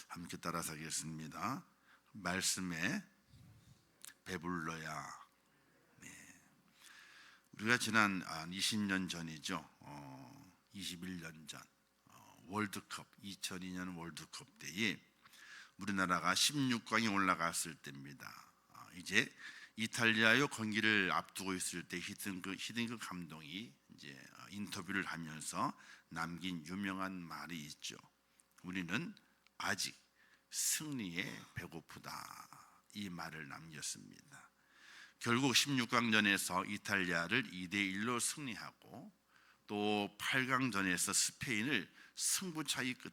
함께 따라서 하겠습니다. 말씀에 배불러야. 우리가 지난 20년 전이죠. 21년 전 월드컵 2002년 월드컵 때에 우리나라가 16강에 올라갔을 때입니다. 이제 이탈리아의 경기를 앞두고 있을 때 히딩크 감독이 이제 인터뷰를 하면서 남긴 유명한 말이 있죠. 우리는 아직 승리에 배고프다. 이 말을 남겼습니다. 결국 16강전에서 이탈리아를 2대1로 승리하고 또 8강전에서 스페인을 승부 차이 끝에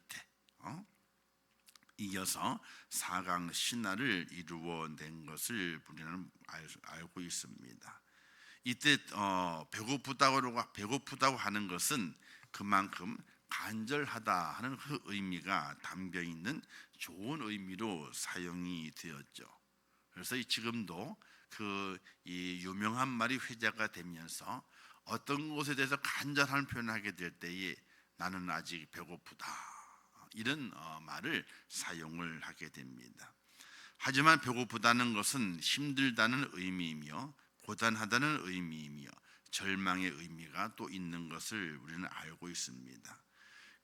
이겨서 4강 신화를 이루어낸 것을 우리는 알고 있습니다. 이때 배고프다고 하는 것은 그만큼 간절하다 하는 그 의미가 담겨 있는 좋은 의미로 사용이 되었죠. 그래서 지금도 이 유명한 말이 회자가 되면서 어떤 것에 대해서 간절한 표현을 하게 될 때에 나는 아직 배고프다, 이런 말을 사용을 하게 됩니다. 하지만 배고프다는 것은 힘들다는 의미이며 고단하다는 의미이며 절망의 의미가 또 있는 것을 우리는 알고 있습니다.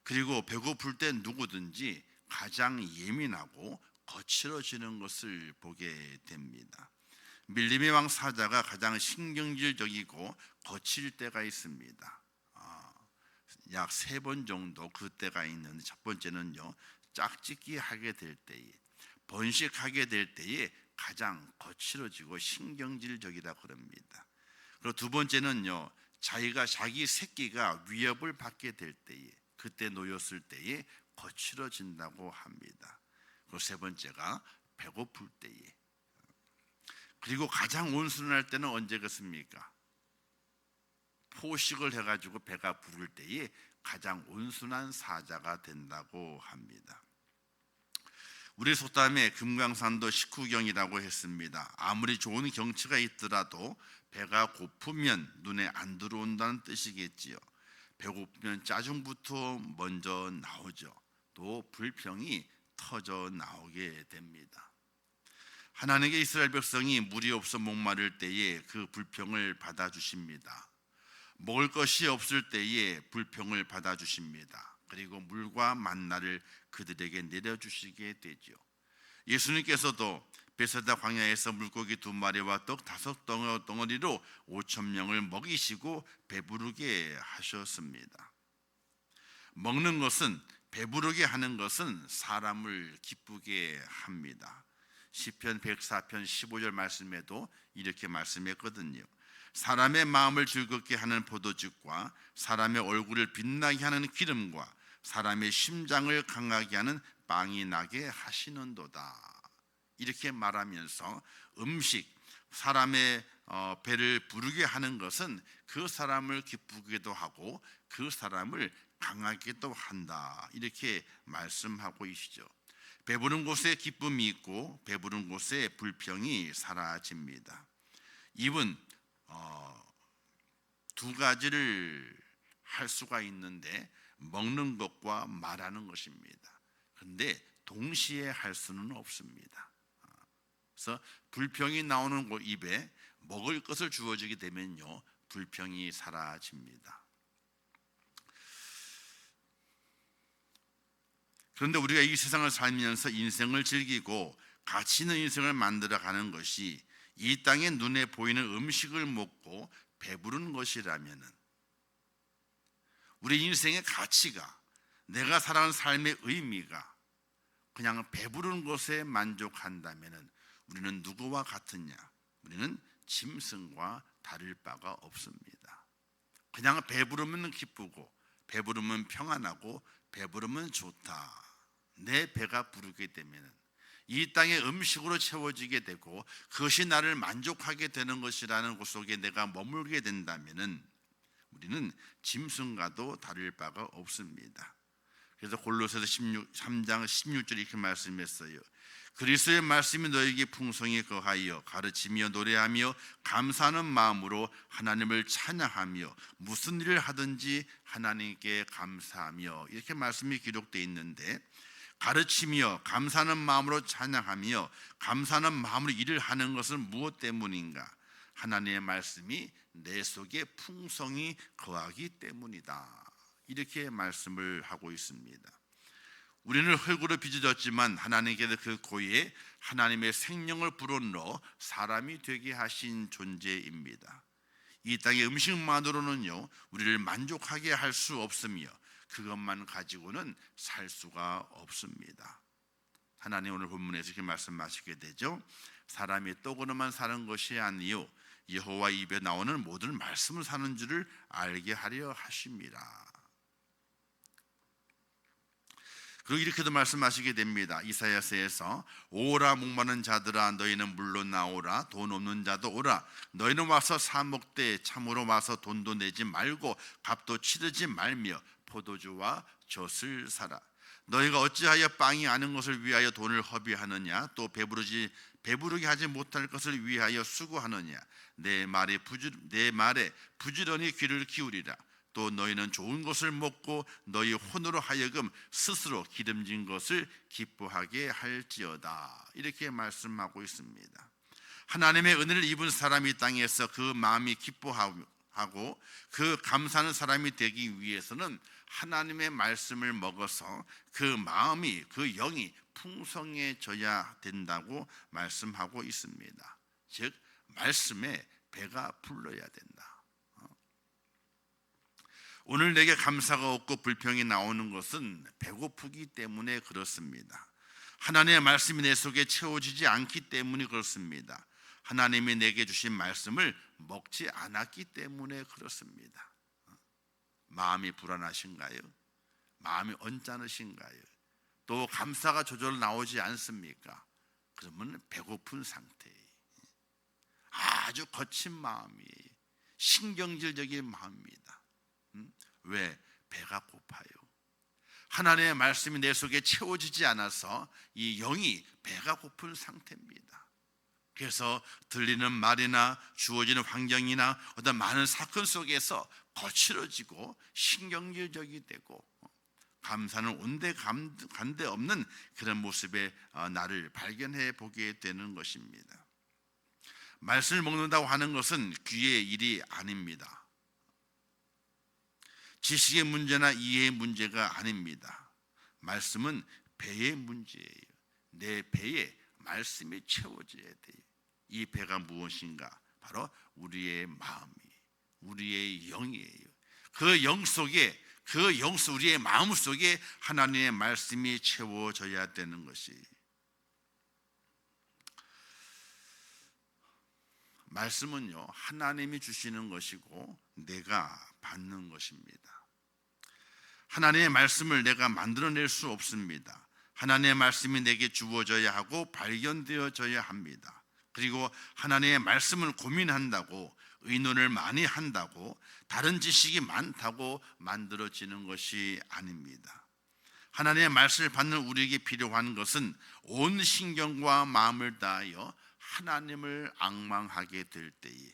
그리고 배고플 때 누구든지 가장 예민하고 거칠어지는 것을 보게 됩니다. 밀림의 왕 사자가 가장 신경질적이고 거칠 때가 있습니다. 약 3번 정도 그 때가 있는데, 첫 번째는요, 짝짓기 하게 될 때에, 번식하게 될 때에 가장 거칠어지고 신경질적이라 그럽니다. 그리고 두 번째는요, 자기 새끼가 위협을 받게 될 때에, 그때 놓였을 때에 거칠어진다고 합니다. 그리고 세 번째가 배고플 때에. 그리고 가장 온순할 때는 언제겠습니까? 포식을 해가지고 배가 부를 때에 가장 온순한 사자가 된다고 합니다. 우리 속담에 금강산도 식후경이라고 했습니다. 아무리 좋은 경치가 있더라도 배가 고프면 눈에 안 들어온다는 뜻이겠지요. 배고프면 짜증부터 먼저 나오죠. 또 불평이 터져 나오게 됩니다. 하나님께 이스라엘 백성이 물이 없어 목마를 때에 그 불평을 받아주십니다. 먹을 것이 없을 때에 불평을 받아주십니다. 그리고 물과 만나를 그들에게 내려주시게 되죠. 예수님께서도 베세다 광야에서 물고기 2마리와 떡 5덩어리로 5,000명을 먹이시고 배부르게 하셨습니다. 먹는 것은, 배부르게 하는 것은 사람을 기쁘게 합니다. 시편 104편 15절 말씀에도 이렇게 말씀했거든요. 사람의 마음을 즐겁게 하는 포도즙과 사람의 얼굴을 빛나게 하는 기름과 사람의 심장을 강하게 하는 빵이 나게 하시는도다. 이렇게 말하면서 음식, 사람의 배를 부르게 하는 것은 그 사람을 기쁘게도 하고 그 사람을 강하게도 한다. 이렇게 말씀하고 계시죠. 배부른 곳에 기쁨이 있고 배부른 곳에 불평이 사라집니다. 입은 두 가지를 할 수가 있는데 먹는 것과 말하는 것입니다. 그런데 동시에 할 수는 없습니다. 그래서 불평이 나오는 곳 입에 먹을 것을 주어지게 되면요, 불평이 사라집니다. 그런데 우리가 이 세상을 살면서 인생을 즐기고 가치 있는 인생을 만들어가는 것이 이 땅에 눈에 보이는 음식을 먹고 배부른 것이라면, 우리 인생의 가치가, 내가 살아가는 삶의 의미가 그냥 배부른 것에 만족한다면 우리는 누구와 같으냐? 우리는 짐승과 다를 바가 없습니다. 그냥 배부르면 기쁘고 배부르면 평안하고 배부르면 좋다. 내 배가 부르게 되면 이 땅의 음식으로 채워지게 되고 그것이 나를 만족하게 되는 것이라는 것 속에 내가 머물게 된다면 우리는 짐승과도 다를 바가 없습니다. 그래서 골로새서 3장 16절 이렇게 말씀했어요. 그리스도의 말씀이 너에게 풍성히 거하여 가르치며 노래하며 감사하는 마음으로 하나님을 찬양하며 무슨 일을 하든지 하나님께 감사하며, 이렇게 말씀이 기록되어 있는데, 가르치며 감사하는 마음으로 찬양하며 감사하는 마음으로 일을 하는 것은 무엇 때문인가? 하나님의 말씀이 내 속에 풍성히 거하기 때문이다. 이렇게 말씀을 하고 있습니다. 우리는 흙으로 빚어졌지만 하나님께서 그 고유에 하나님의 생명을 불어넣어 사람이 되게 하신 존재입니다. 이 땅의 음식만으로는요 우리를 만족하게 할 수 없으며 그것만 가지고는 살 수가 없습니다. 하나님 오늘 본문에서 이렇게 말씀하시게 되죠. 사람이 떡으로만 사는 것이 아니요 여호와 입에 나오는 모든 말씀을 사는 줄을 알게 하려 하십니다. 그리고 이렇게도 말씀하시게 됩니다. 이사야서에서 오라 목마른 자들아 너희는 물론 나오라, 돈 없는 자도 오라. 너희는 와서 사 먹되 참으로 와서 돈도 내지 말고 값도 치르지 말며 포도주와 젖을 사라. 너희가 어찌하여 빵이 아는 것을 위하여 돈을 허비하느냐? 또 배부르게 하지 못할 것을 위하여 수고하느냐? 내 말에 부지런히 귀를 기울이라. 또 너희는 좋은 것을 먹고 너희 혼으로 하여금 스스로 기름진 것을 기뻐하게 할지어다. 이렇게 말씀하고 있습니다. 하나님의 은혜를 입은 사람이 땅에서 그 마음이 기뻐하고 그 감사하는 사람이 되기 위해서는 하나님의 말씀을 먹어서 그 마음이 그 영이 풍성해져야 된다고 말씀하고 있습니다. 즉 말씀에 배가 불러야 된다. 오늘 내게 감사가 없고 불평이 나오는 것은 배고프기 때문에 그렇습니다. 하나님의 말씀이 내 속에 채워지지 않기 때문에 그렇습니다. 하나님이 내게 주신 말씀을 먹지 않았기 때문에 그렇습니다. 마음이 불안하신가요? 마음이 언짢으신가요? 또 감사가 저절로 나오지 않습니까? 그러면 배고픈 상태예요. 아주 거친 마음이에요. 신경질적인 마음입니다. 왜? 배가 고파요. 하나님의 말씀이 내 속에 채워지지 않아서 이 영이 배가 고픈 상태입니다. 그래서 들리는 말이나 주어지는 환경이나 어떤 많은 사건 속에서 거칠어지고 신경질적이 되고 감사는 온데간데 없는 그런 모습의 나를 발견해 보게 되는 것입니다. 말씀을 먹는다고 하는 것은 귀의 일이 아닙니다. 지식의 문제나 이해의 문제가 아닙니다. 말씀은 배의 문제예요. 내 배에 말씀이 채워져야 돼요. 이 배가 무엇인가? 바로 우리의 마음이, 우리의 영이에요. 그 영 속에, 우리의 마음 속에 하나님의 말씀이 채워져야 되는 것이. 말씀은요 하나님이 주시는 것이고 내가 받는 것입니다. 하나님의 말씀을 내가 만들어낼 수 없습니다. 하나님의 말씀이 내게 주어져야 하고 발견되어져야 합니다. 그리고 하나님의 말씀을 고민한다고, 의논을 많이 한다고, 다른 지식이 많다고 만들어지는 것이 아닙니다. 하나님의 말씀을 받는 우리에게 필요한 것은 온 신경과 마음을 다하여 하나님을 앙망하게 될 때에,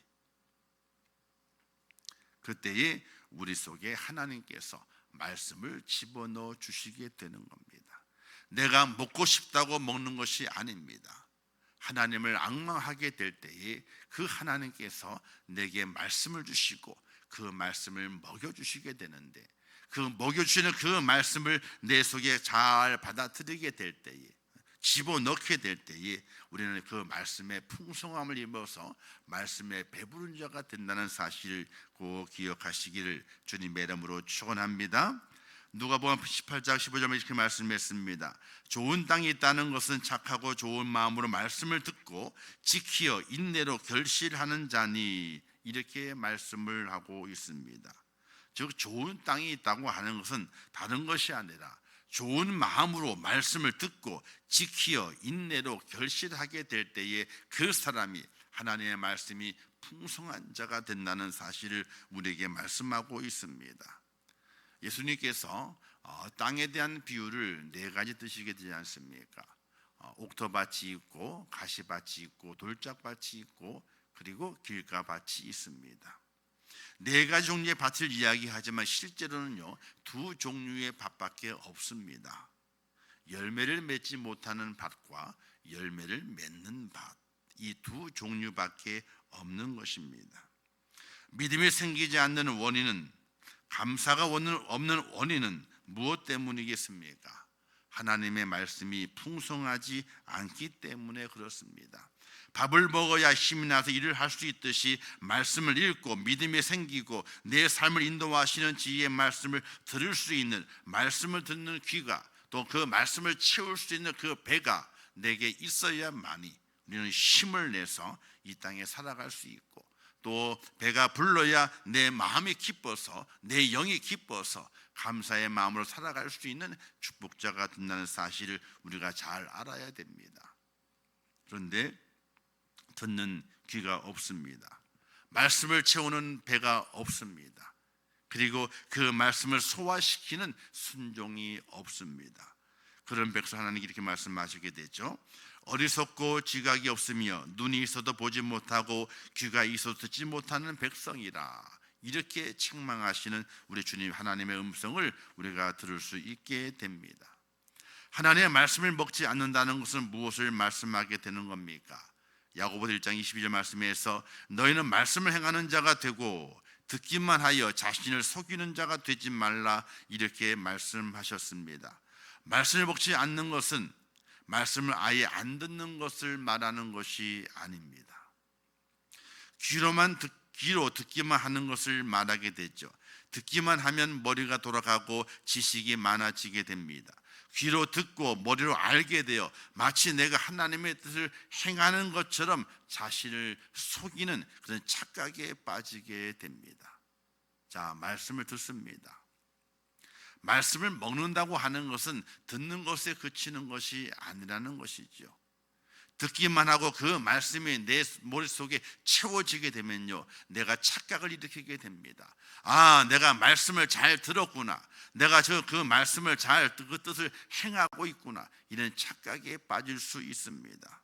그때에 우리 속에 하나님께서 말씀을 집어넣어 주시게 되는 겁니다. 내가 먹고 싶다고 먹는 것이 아닙니다. 하나님을 앙망하게 될 때에 그 하나님께서 내게 말씀을 주시고 그 말씀을 먹여주시게 되는데, 그 먹여주시는 그 말씀을 내 속에 잘 받아들이게 될 때에, 집어넣게 될 때에 우리는 그 말씀의 풍성함을 입어서 말씀에 배부른 자가 된다는 사실을 꼭 기억하시기를 주님의 이름으로 축원합니다. 누가복음 18장 15절에 이렇게 말씀했습니다. 좋은 땅이 있다는 것은 착하고 좋은 마음으로 말씀을 듣고 지키어 인내로 결실하는 자니, 이렇게 말씀을 하고 있습니다. 즉 좋은 땅이 있다고 하는 것은 다른 것이 아니라 좋은 마음으로 말씀을 듣고 지키어 인내로 결실하게 될 때에 그 사람이 하나님의 말씀이 풍성한 자가 된다는 사실을 우리에게 말씀하고 있습니다. 예수님께서 땅에 대한 비유를 네 가지 드시게 되지 않습니까? 옥토밭이 있고 가시밭이 있고 돌짝밭이 있고 그리고 길가밭이 있습니다. 네 가지 종류의 밭을 이야기하지만 실제로는요 두 종류의 밭밖에 없습니다. 열매를 맺지 못하는 밭과 열매를 맺는 밭, 이 두 종류밖에 없는 것입니다. 믿음이 생기지 않는 원인은, 감사가 없는 원인은 무엇 때문이겠습니까? 하나님의 말씀이 풍성하지 않기 때문에 그렇습니다. 밥을 먹어야 힘이 나서 일을 할 수 있듯이 말씀을 읽고 믿음이 생기고 내 삶을 인도하시는 지혜의 말씀을 들을 수 있는, 말씀을 듣는 귀가, 또 그 말씀을 채울 수 있는 그 배가 내게 있어야만이 우리는 힘을 내서 이 땅에 살아갈 수 있고, 또 배가 불러야 내 마음이 기뻐서, 내 영이 기뻐서 감사의 마음으로 살아갈 수 있는 축복자가 된다는 사실을 우리가 잘 알아야 됩니다. 그런데 듣는 귀가 없습니다. 말씀을 채우는 배가 없습니다. 그리고 그 말씀을 소화시키는 순종이 없습니다. 그런 백성 하나님이 이렇게 말씀하시게 되죠. 어리석고 지각이 없으며 눈이 있어도 보지 못하고 귀가 있어도 듣지 못하는 백성이라, 이렇게 책망하시는 우리 주님 하나님의 음성을 우리가 들을 수 있게 됩니다. 하나님의 말씀을 먹지 않는다는 것은 무엇을 말씀하게 되는 겁니까? 야고보서 1장 22절 말씀에서 너희는 말씀을 행하는 자가 되고 듣기만 하여 자신을 속이는 자가 되지 말라, 이렇게 말씀하셨습니다. 말씀을 먹지 않는 것은 말씀을 아예 안 듣는 것을 말하는 것이 아닙니다. 귀로 듣기만 하는 것을 말하게 되죠. 듣기만 하면 머리가 돌아가고 지식이 많아지게 됩니다. 귀로 듣고 머리로 알게 되어 마치 내가 하나님의 뜻을 행하는 것처럼 자신을 속이는 그런 착각에 빠지게 됩니다. 자, 말씀을 듣습니다. 말씀을 먹는다고 하는 것은 듣는 것에 그치는 것이 아니라는 것이죠. 듣기만 하고 그 말씀이 내 머릿속에 채워지게 되면요, 내가 착각을 일으키게 됩니다. 아, 내가 말씀을 잘 들었구나, 내가 그 말씀을 잘 그 뜻을 행하고 있구나, 이런 착각에 빠질 수 있습니다.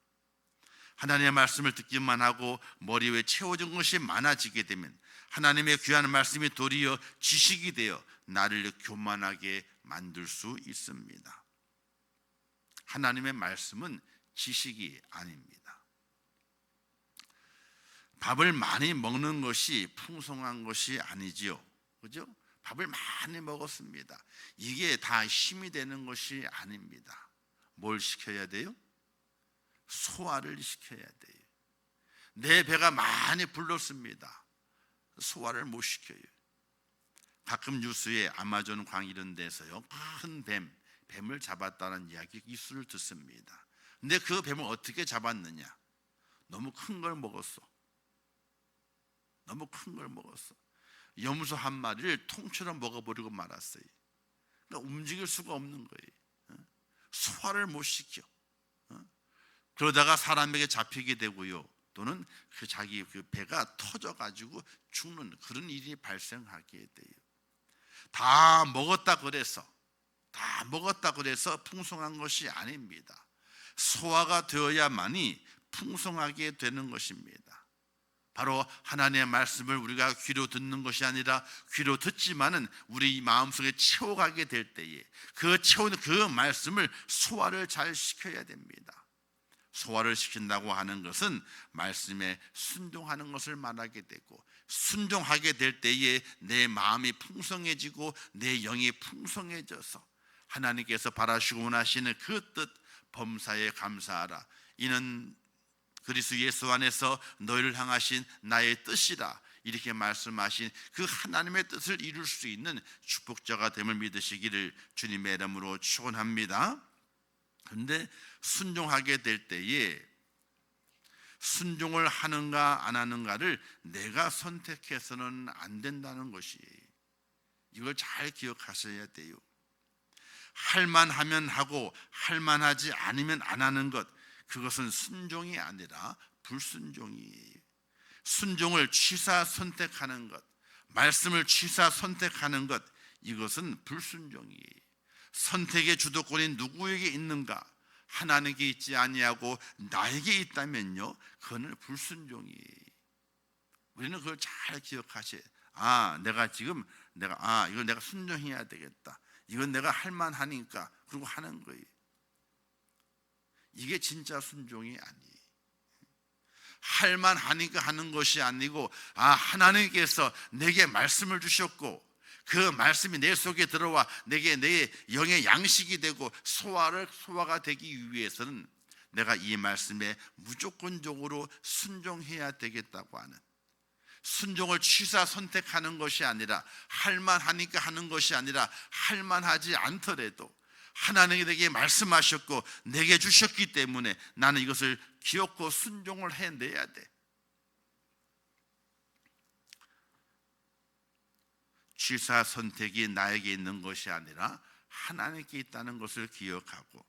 하나님의 말씀을 듣기만 하고 머리 위에 채워진 것이 많아지게 되면 하나님의 귀한 말씀이 도리어 지식이 되어 나를 교만하게 만들 수 있습니다. 하나님의 말씀은 지식이 아닙니다. 밥을 많이 먹는 것이 풍성한 것이 아니지요. 그죠? 밥을 많이 먹었습니다. 이게 다 힘이 되는 것이 아닙니다. 뭘 시켜야 돼요? 소화를 시켜야 돼요. 내 배가 많이 불렀습니다. 소화를 못 시켜요. 가끔 뉴스에 아마존 광 이런 데서요, 큰 뱀을 잡았다는 이야기, 이수를 듣습니다. 근데 그 뱀을 어떻게 잡았느냐? 너무 큰 걸 먹었어. 너무 큰 걸 먹었어. 염소 한 마리를 통째로 먹어버리고 말았어요. 그러니까 움직일 수가 없는 거예요. 소화를 못 시켜. 그러다가 사람에게 잡히게 되고요, 또는 자기 배가 터져가지고 죽는 그런 일이 발생하게 돼요. 다 먹었다 그래서 풍성한 것이 아닙니다. 소화가 되어야만이 풍성하게 되는 것입니다. 바로 하나님의 말씀을 우리가 귀로 듣는 것이 아니라 귀로 듣지만은 우리 마음속에 채워가게 될 때에 그 채우는 그 말씀을 소화를 잘 시켜야 됩니다. 소화를 시킨다고 하는 것은 말씀에 순종하는 것을 말하게 되고, 순종하게 될 때에 내 마음이 풍성해지고 내 영이 풍성해져서 하나님께서 바라시고 원하시는 그 뜻 범사에 감사하라, 이는 그리스도 예수 안에서 너희를 향하신 나의 뜻이라, 이렇게 말씀하신 그 하나님의 뜻을 이룰 수 있는 축복자가 됨을 믿으시기를 주님의 이름으로 축원합니다. 그런데 순종하게 될 때에 순종을 하는가 안 하는가를 내가 선택해서는 안 된다는 것이에요. 이걸 잘 기억하셔야 돼요. 할만하면 하고 할만하지 않으면 안 하는 것, 그것은 순종이 아니라 불순종이에요. 순종을 취사 선택하는 것, 말씀을 취사 선택하는 것, 이것은 불순종이에요. 선택의 주도권이 누구에게 있는가? 하나님께 있지 아니하고 나에게 있다면요, 그거는 불순종이에요. 우리는 그걸 잘 기억하셔야 돼요. 이건 내가 순종해야 되겠다, 이건 내가 할만하니까, 그리고 하는 거예요. 이게 진짜 순종이 아니에요. 할만 하니까 하는 것이 아니고, 하나님께서 내게 말씀을 주셨고 그 말씀이 내 속에 들어와 내게 내 영의 양식이 되고 소화가 되기 위해서는 내가 이 말씀에 무조건적으로 순종해야 되겠다고 하는, 순종을 취사 선택하는 것이 아니라, 할만하니까 하는 것이 아니라, 할만하지 않더라도 하나님이 내게 말씀하셨고 내게 주셨기 때문에 나는 이것을 기억고 순종을 해내야 돼. 취사 선택이 나에게 있는 것이 아니라 하나님께 있다는 것을 기억하고,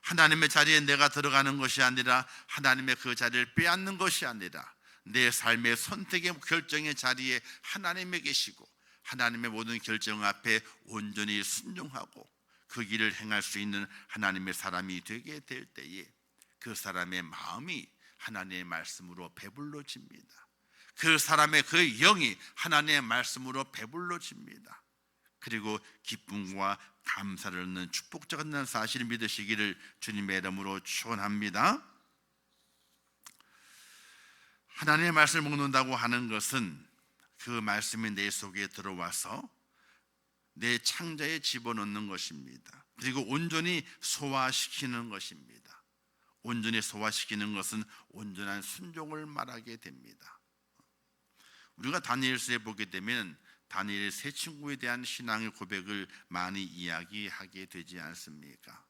하나님의 자리에 내가 들어가는 것이 아니라 하나님의 그 자리를 빼앗는 것이 아니라 내 삶의 선택의 결정의 자리에 하나님이 계시고 하나님의 모든 결정 앞에 온전히 순종하고 그 길을 행할 수 있는 하나님의 사람이 되게 될 때에 그 사람의 마음이 하나님의 말씀으로 배불러집니다. 그 사람의 그 영이 하나님의 말씀으로 배불러집니다. 그리고 기쁨과 감사를 얻는 축복적인 사실을 믿으시기를 주님의 이름으로 축원합니다. 하나님의 말씀을 먹는다고 하는 것은 그 말씀이 내 속에 들어와서 내 창자에 집어넣는 것입니다. 그리고 온전히 소화시키는 것입니다. 온전히 소화시키는 것은 온전한 순종을 말하게 됩니다. 우리가 다니엘서에 보게 되면 다니엘의 세 친구에 대한 신앙의 고백을 많이 이야기하게 되지 않습니까?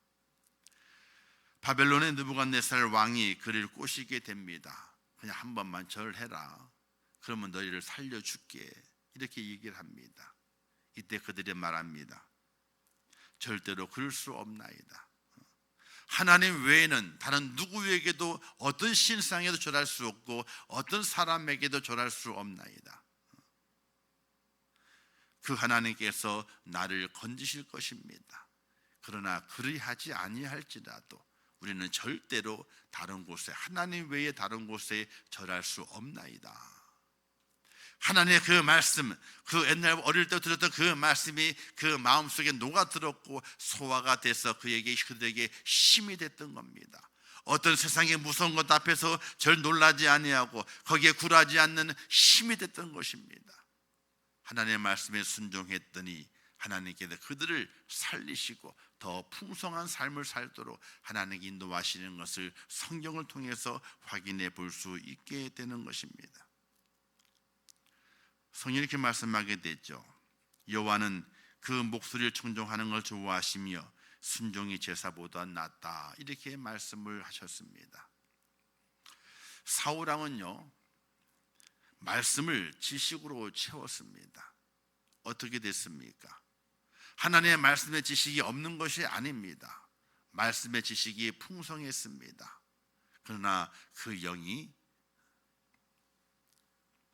바벨론의 느부갓네살 왕이 그를 꼬시게 됩니다. 그냥 한 번만 절해라, 그러면 너희를 살려줄게, 이렇게 얘기를 합니다. 이때 그들이 말합니다. 절대로 그럴 수 없나이다. 하나님 외에는 다른 누구에게도 어떤 신상에도 절할 수 없고 어떤 사람에게도 절할 수 없나이다. 그 하나님께서 나를 건지실 것입니다. 그러나 그리하지 아니할지라도 우리는 절대로 다른 곳에, 하나님 외에 다른 곳에 절할 수 없나이다. 하나님의 그 말씀, 그 옛날 어릴 때 들었던 그 말씀이 그 마음속에 녹아들었고 소화가 돼서 그들에게 힘이 됐던 겁니다. 어떤 세상의 무서운 것 앞에서 절 놀라지 아니하고 거기에 굴하지 않는 힘이 됐던 것입니다. 하나님의 말씀에 순종했더니 하나님께서 그들을 살리시고 더 풍성한 삶을 살도록 하나님께 인도하시는 것을 성경을 통해서 확인해 볼 수 있게 되는 것입니다. 성경이 이렇게 말씀하게 됐죠. 여호와는 그 목소리를 청종하는 걸 좋아하시며 순종이 제사보다 낫다, 이렇게 말씀을 하셨습니다. 사울왕은요, 말씀을 지식으로 채웠습니다. 어떻게 됐습니까? 하나님의 말씀의 지식이 없는 것이 아닙니다. 말씀의 지식이 풍성했습니다. 그러나 그 영이,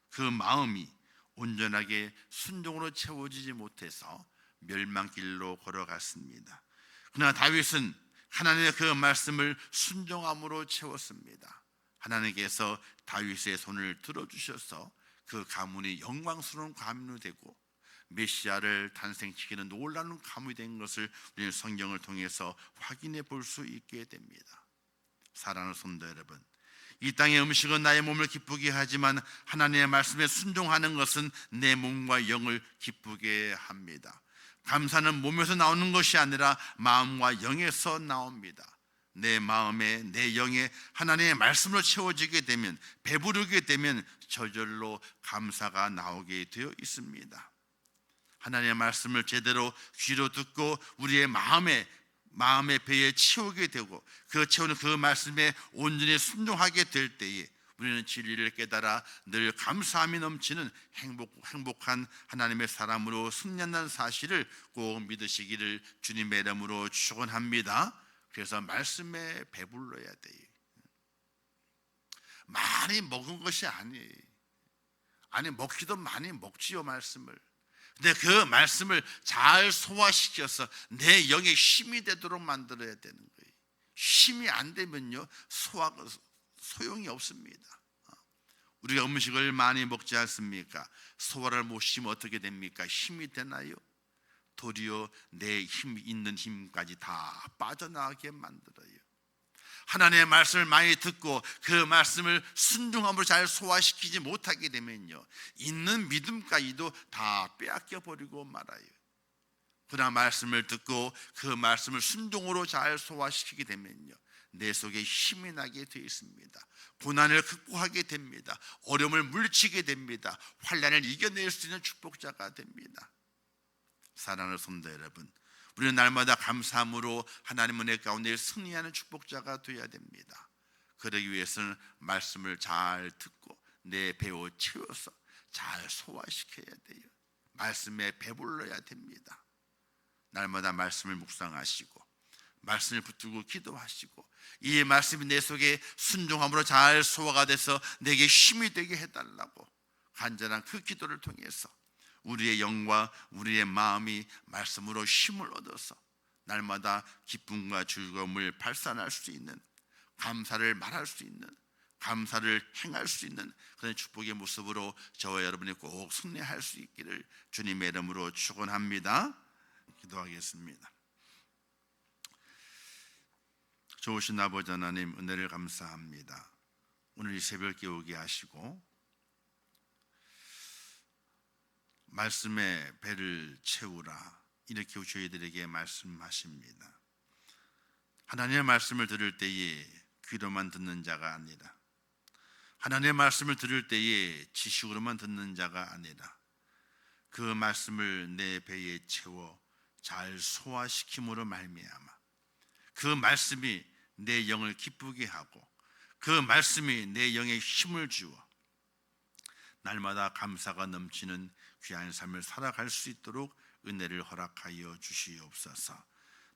그 마음이 온전하게 순종으로 채워지지 못해서 멸망길로 걸어갔습니다. 그러나 다윗은 하나님의 그 말씀을 순종함으로 채웠습니다. 하나님께서 다윗의 손을 들어주셔서 그 가문이 영광스러운 가문이 되고 메시아를 탄생시키는 놀라운 가문이 된 것을 우리는 성경을 통해서 확인해 볼 수 있게 됩니다. 사랑하는 성도 여러분, 이 땅의 음식은 나의 몸을 기쁘게 하지만 하나님의 말씀에 순종하는 것은 내 몸과 영을 기쁘게 합니다. 감사는 몸에서 나오는 것이 아니라 마음과 영에서 나옵니다. 내 마음에, 내 영에 하나님의 말씀으로 채워지게 되면, 배부르게 되면 저절로 감사가 나오게 되어 있습니다. 하나님의 말씀을 제대로 귀로 듣고 우리의 마음의 배에 채우게 되고 그 채우는 그 말씀에 온전히 순종하게 될 때에 우리는 진리를 깨달아 늘 감사함이 넘치는 행복한 하나님의 사람으로 승리한다는 사실을 꼭 믿으시기를 주님의 이름으로 축원합니다. 그래서 말씀에 배불러야 돼요. 많이 먹은 것이 아니에요. 아니, 먹기도 많이 먹지요, 말씀을. 근데 그 말씀을 잘 소화시켜서 내 영에 힘이 되도록 만들어야 되는 거예요. 힘이 안 되면요, 소용이 없습니다. 우리가 음식을 많이 먹지 않습니까? 소화를 못 시키면 어떻게 됩니까? 힘이 되나요? 도리어 내 힘 있는 힘까지 다 빠져나가게 만들어요. 하나님의 말씀을 많이 듣고 그 말씀을 순종함으로 잘 소화시키지 못하게 되면요, 있는 믿음까지도 다 빼앗겨 버리고 말아요. 그러나 말씀을 듣고 그 말씀을 순종으로 잘 소화시키게 되면요, 내 속에 힘이 나게 되어 있습니다. 고난을 극복하게 됩니다. 어려움을 물리치게 됩니다. 환난을 이겨낼 수 있는 축복자가 됩니다. 사랑하는 성도 여러분, 우리는 날마다 감사함으로 하나님 은혜 가운데 승리하는 축복자가 되어야 됩니다. 그러기 위해서는 말씀을 잘 듣고 내 배워 채워서 잘 소화시켜야 돼요. 말씀에 배불러야 됩니다. 날마다 말씀을 묵상하시고 말씀을 붙들고 기도하시고 이 말씀이 내 속에 순종함으로 잘 소화가 돼서 내게 힘이 되게 해달라고 간절한 그 기도를 통해서 우리의 영과 우리의 마음이 말씀으로 힘을 얻어서 날마다 기쁨과 즐거움을 발산할 수 있는, 감사를 말할 수 있는, 감사를 행할 수 있는 그런 축복의 모습으로 저와 여러분이 꼭 승리할 수 있기를 주님의 이름으로 축원합니다. 기도하겠습니다. 좋으신 아버지 하나님, 은혜를 감사합니다. 오늘 이 새벽 깨우게 하시고 말씀의 배를 채우라, 이렇게 저희들에게 말씀하십니다. 하나님의 말씀을 들을 때에 귀로만 듣는 자가 아니라, 하나님의 말씀을 들을 때에 지식으로만 듣는 자가 아니라 그 말씀을 내 배에 채워 잘 소화시킴으로 말미암아 그 말씀이 내 영을 기쁘게 하고 그 말씀이 내 영에 힘을 주어 날마다 감사가 넘치는 귀한 삶을 살아갈 수 있도록 은혜를 허락하여 주시옵소서.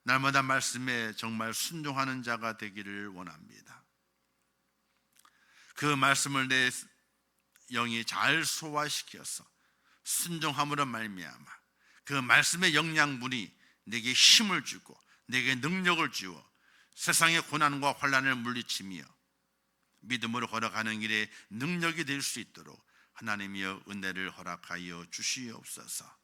날마다 말씀에 정말 순종하는 자가 되기를 원합니다. 그 말씀을 내 영이 잘 소화시켜서 순종함으로 말미암아 그 말씀의 영양분이 내게 힘을 주고 내게 능력을 주어 세상의 고난과 환난을 물리치며 믿음으로 걸어가는 길에 능력이 될 수 있도록 하나님이여 은혜를 허락하여 주시옵소서.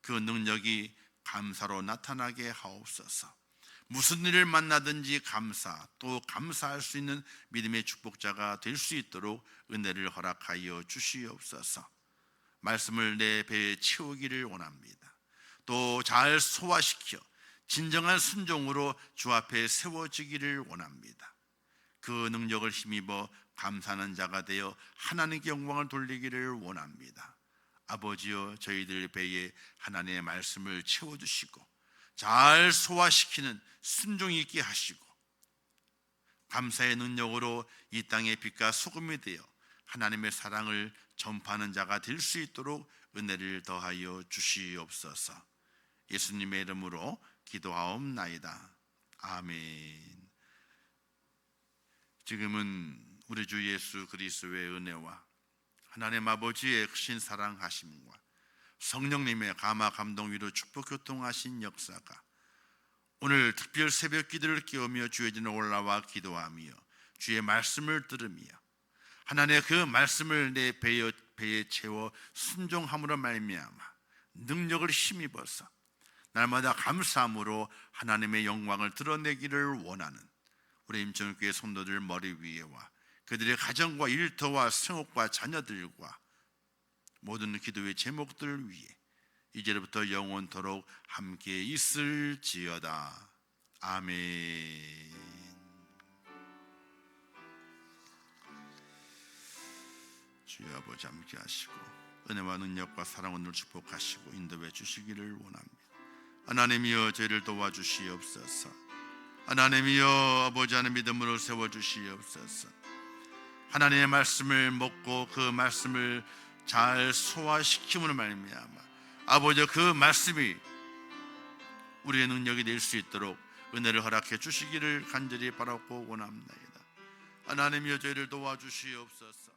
그 능력이 감사로 나타나게 하옵소서. 무슨 일을 만나든지 감사, 또 감사할 수 있는 믿음의 축복자가 될 수 있도록 은혜를 허락하여 주시옵소서. 말씀을 내 배에 채우기를 원합니다. 또 잘 소화시켜 진정한 순종으로 주 앞에 세워지기를 원합니다. 그 능력을 힘입어 감사하는 자가 되어 하나님께 영광을 돌리기를 원합니다. 아버지여, 저희들 배에 하나님의 말씀을 채워주시고 잘 소화시키는 순종이 있게 하시고 감사의 능력으로 이 땅의 빛과 소금이 되어 하나님의 사랑을 전파하는 자가 될 수 있도록 은혜를 더하여 주시옵소서. 예수님의 이름으로 기도하옵나이다. 아멘. 지금은 우리 주 예수 그리스도의 은혜와 하나님 아버지의 크신 사랑하심과 성령님의 감화 감동 위로 축복 교통하신 역사가 오늘 특별 새벽 기도를 깨우며 주의 전에 올라와 기도하며 주의 말씀을 들으며 하나님의 그 말씀을 내 배에 채워 순종함으로 말미암아 능력을 힘입어서 날마다 감사함으로 하나님의 영광을 드러내기를 원하는 우리 임천교회 성도들 머리 위에와 그들의 가정과 일터와 생업과 자녀들과 모든 기도의 제목들 위에 이제부터 영원토록 함께 있을지어다. 아멘. 주여 아버지 함께 하시고 은혜와 능력과 사랑을 축복하시고 인도해 주시기를 원합니다. 하나님이여 저희를 도와주시옵소서. 하나님이여 아버지 안에 믿음으로 세워주시옵소서. 하나님의 말씀을 먹고 그 말씀을 잘 소화시킴으로 말미암아 아버지 그 말씀이 우리의 능력이 될 수 있도록 은혜를 허락해 주시기를 간절히 바라고 원합니다. 하나님이여 저희를 도와주시옵소서.